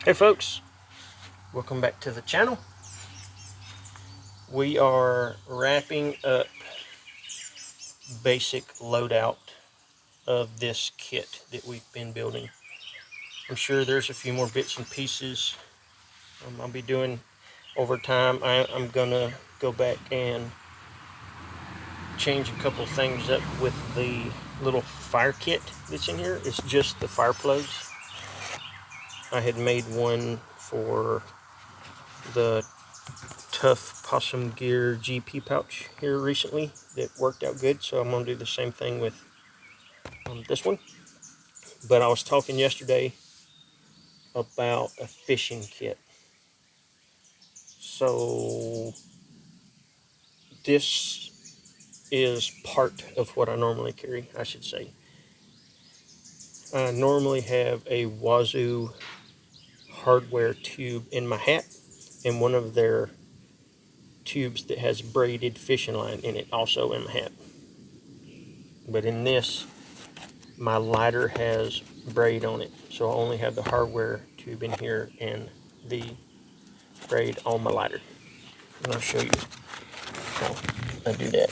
Hey folks, welcome back to the channel. We are wrapping up basic loadout of this kit that we've been building. I'm sure there's a few more bits and pieces I'll be doing over time. I'm gonna go back and change a couple things up with the little fire kit that's in here. It's just the fire plugs. I had made one for the Tough Possum Gear GP pouch here recently that worked out good, so I'm going to do the same thing with this one. But I was talking yesterday about a fishing kit. So this is part of what I normally carry, I should say. I normally have a Wazoo hardware tube in my hat and one of their tubes that has braided fishing line in it also in my hat. But in this, my lighter has braid on it, so I only have the hardware tube in here and the braid on my lighter. And I'll show you how I do that.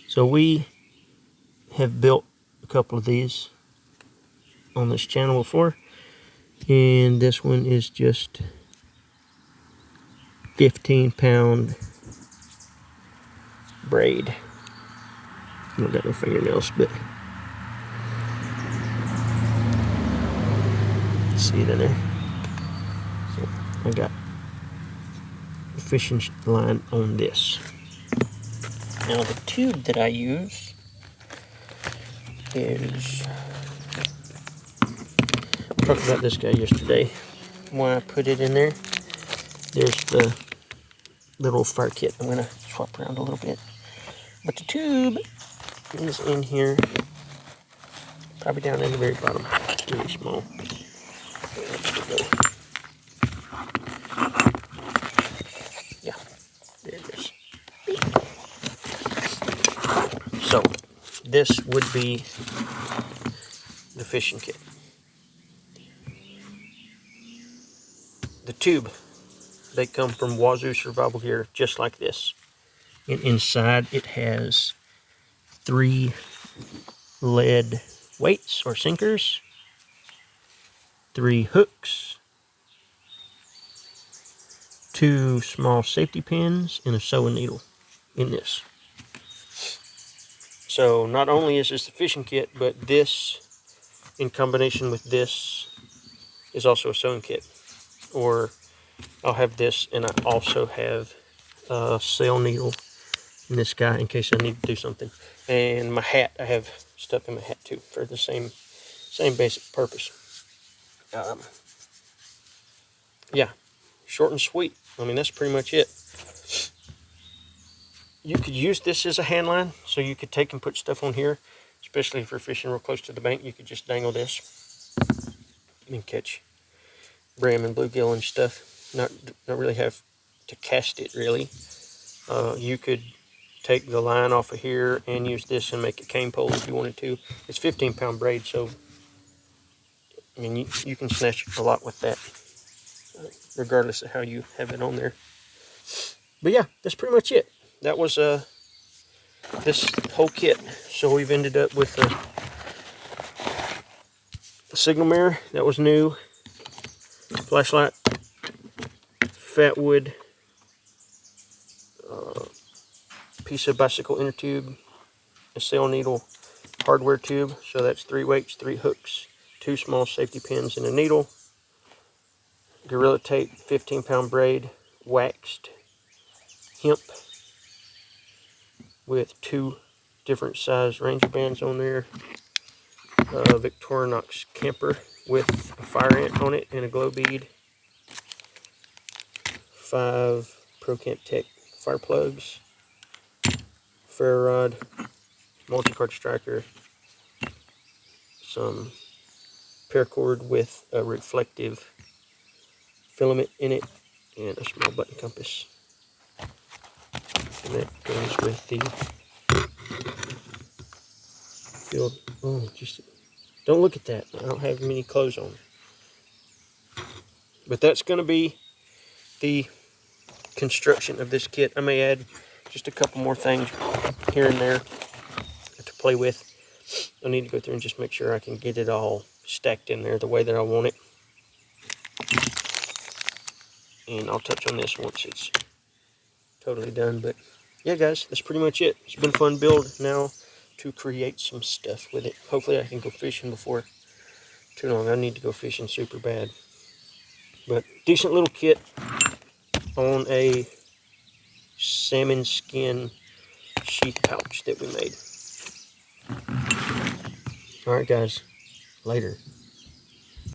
So we have built a couple of these on this channel before, and this one is just 15-pound braid. I don't got no fingernails, but see it in there. So I got the fishing line on this. Now the tube that I use is, I talked about this guy yesterday. Why I put it in there. There's the little fire kit. I'm gonna swap around a little bit. But the tube is in here, probably down in the very bottom. It's really small. Yeah, there it is. So this would be the fishing kit. The tube, they come from Wazoo Survival Gear, just like this. And inside it has 3 lead weights or sinkers, 3 hooks, 2 small safety pins, and a sewing needle in this. So not only is this the fishing kit, but this in combination with this is also a sewing kit. Or I'll have this, and I also have a sail needle in this guy in case I need to do something. And my hat, I have stuff in my hat too for the same basic purpose. Yeah, short and sweet. I mean, that's pretty much it. You could use this as a hand line, so you could take and put stuff on here, especially if you're fishing real close to the bank. You could just dangle this and catch brim and bluegill and stuff. Not really have to cast it, really. You could take the line off of here and use this and make a cane pole if you wanted to. It's 15-pound braid, so I mean, you can snatch a lot with that, regardless of how you have it on there. But yeah, that's pretty much it. That was this whole kit. So we've ended up with a signal mirror that was new, flashlight, fat wood, piece of bicycle inner tube, a sail needle, hardware tube. So that's 3 weights, 3 hooks, 2 small safety pins, and a needle. Gorilla tape, 15-pound braid, waxed hemp with 2 different size Ranger bands on there. Victorinox camper with a fire ant on it and a glow bead. 5 Pro Camp Tech fire plugs. Ferro rod, multi-card striker, some paracord with a reflective filament in it, and a small button compass. And that goes with the field. Oh, just don't look at that. I don't have many clothes on. But that's going to be the construction of this kit. I may add just a couple more things here and there to play with. I need to go through and just make sure I can get it all stacked in there the way that I want it. And I'll touch on this once it's totally done. But yeah, guys, that's pretty much it. It's been a fun build. Now to create some stuff with it. Hopefully I can go fishing before too long. I need to go fishing super bad. But decent little kit on a salmon skin sheath pouch that we made. Alright guys, later.